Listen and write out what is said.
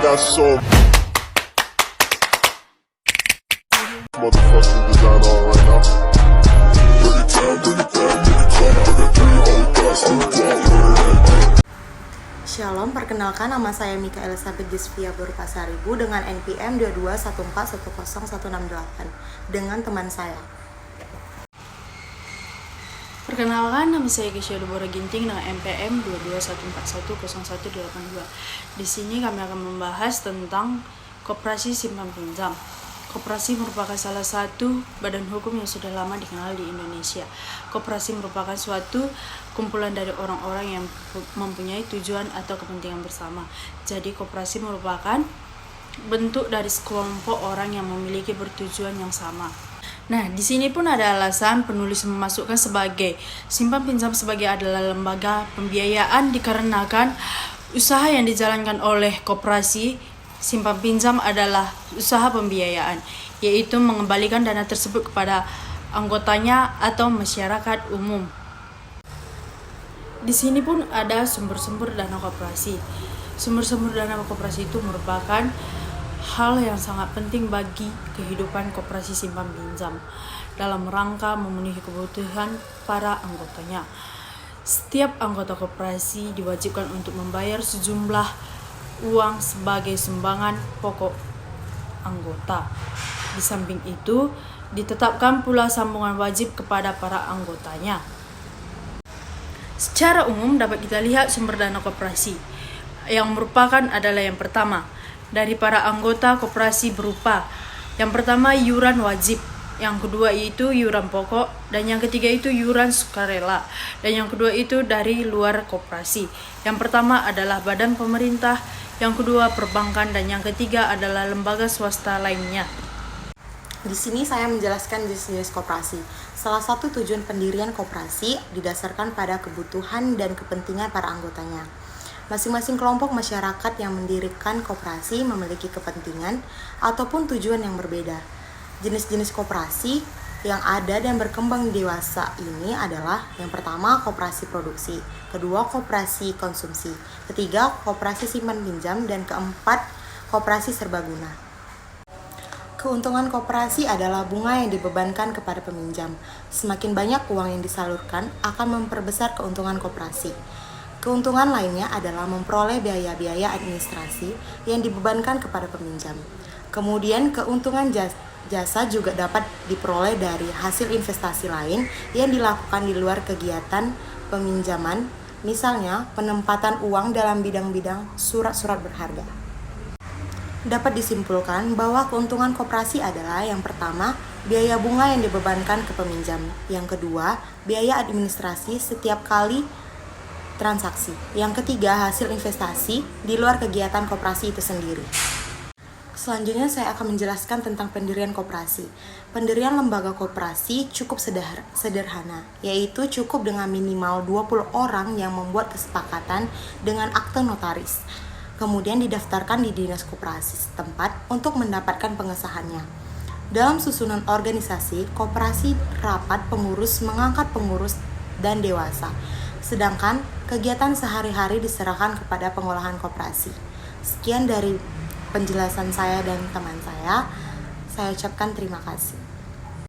got so motherfucking design on right now. Bring it down, bring it down, bring it down. I got 3 old guys on the block. Shalom, perkenalkan nama saya Mika Elizabeth Gisvia Burpasaribu dengan NPM 2214101068 dengan teman saya. Perkenalkan, nama saya Kesia Deborah Ginting dengan NPM 2214101082. Di sini kami akan membahas tentang koperasi simpan pinjam. Koperasi merupakan salah satu badan hukum yang sudah lama dikenal di Indonesia. Koperasi merupakan suatu kumpulan dari orang-orang yang mempunyai tujuan atau kepentingan bersama. Jadi koperasi merupakan bentuk dari sekelompok orang yang memiliki bertujuan yang sama. Nah, di sini pun ada alasan penulis memasukkan sebagai simpan pinjam sebagai adalah lembaga pembiayaan dikarenakan usaha yang dijalankan oleh koperasi simpan pinjam adalah usaha pembiayaan, yaitu mengembalikan dana tersebut kepada anggotanya atau masyarakat umum. Di sini pun ada sumber-sumber dana koperasi. Sumber-sumber dana koperasi itu merupakan hal yang sangat penting bagi kehidupan koperasi simpan pinjam dalam rangka memenuhi kebutuhan para anggotanya. Setiap anggota koperasi diwajibkan untuk membayar sejumlah uang sebagai sumbangan pokok anggota. Di samping itu, ditetapkan pula sambungan wajib kepada para anggotanya. Secara umum dapat kita lihat sumber dana koperasi yang merupakan adalah yang pertama, dari para anggota koperasi berupa yang pertama iuran wajib, yang kedua itu iuran pokok, dan yang ketiga itu iuran sukarela, dan yang kedua itu dari luar koperasi. Yang pertama adalah badan pemerintah, yang kedua perbankan, dan yang ketiga adalah lembaga swasta lainnya. Di sini saya menjelaskan jenis-jenis koperasi. Salah satu tujuan pendirian koperasi didasarkan pada kebutuhan dan kepentingan para anggotanya. Masing-masing kelompok masyarakat yang mendirikan koperasi memiliki kepentingan ataupun tujuan yang berbeda. Jenis-jenis koperasi yang ada dan berkembang dewasa ini adalah yang pertama koperasi produksi, kedua koperasi konsumsi, ketiga koperasi simpan pinjam, dan keempat koperasi serbaguna. Keuntungan koperasi adalah bunga yang dibebankan kepada peminjam. Semakin banyak uang yang disalurkan akan memperbesar keuntungan koperasi. Keuntungan lainnya adalah memperoleh biaya-biaya administrasi yang dibebankan kepada peminjam. Kemudian keuntungan jasa juga dapat diperoleh dari hasil investasi lain yang dilakukan di luar kegiatan peminjaman, misalnya penempatan uang dalam bidang-bidang surat-surat berharga. Dapat disimpulkan bahwa keuntungan koperasi adalah yang pertama, biaya bunga yang dibebankan ke peminjam. Yang kedua, biaya administrasi setiap kali transaksi. Yang ketiga, hasil investasi di luar kegiatan koperasi itu sendiri. Selanjutnya saya akan menjelaskan tentang pendirian koperasi. Pendirian lembaga koperasi cukup sederhana, yaitu cukup dengan minimal 20 orang yang membuat kesepakatan dengan akte notaris. Kemudian didaftarkan di dinas koperasi setempat untuk mendapatkan pengesahannya. Dalam susunan organisasi, koperasi rapat pengurus mengangkat pengurus dan dewasa. Sedangkan kegiatan sehari-hari diserahkan kepada pengolahan koperasi. Sekian dari penjelasan saya dan teman saya ucapkan terima kasih.